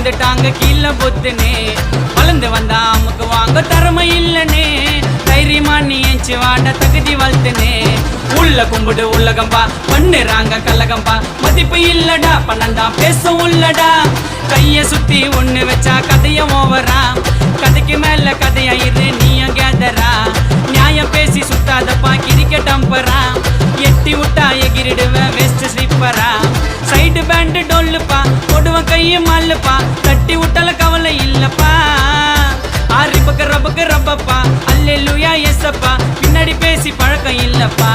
விழுந்துட்டாங்க கீழே பொத்துனே வளர்ந்து வந்தா அம்முக்கு வாங்க திறமை இல்லனே தைரியமா நீ ஏஞ்சி வாண்ட தகுதி வளர்த்துனே உள்ள கும்பிடு உள்ளகம்பா பண்ணுறாங்க கல்லகம்பா மதிப்பு இல்லடா பன்னண்டா பேச உள்ளடா கைய சுத்தி ஒண்ணு வச்சா கதைய ஓவரா கதைக்கு மேல கதையா இது நீயும் கேதரா நியாயம் பேசி சுத்தாதப்பா கிரிக்கெட் அம்பரா எட்டி விட்டா எகிரிடுவேன் வெஸ்ட் ஸ்லீப்பரா சைடு பேண்டு டொல்லுப்பா போடுவன் கையை மாலுப்பா தட்டி விட்டால கவலை இல்லப்பா ஆரி பக்க ரப்பப்பா அல்லேலூயா எஸ்ஸப்பா பின்னாடி பேசி பழக்கம் இல்லப்பா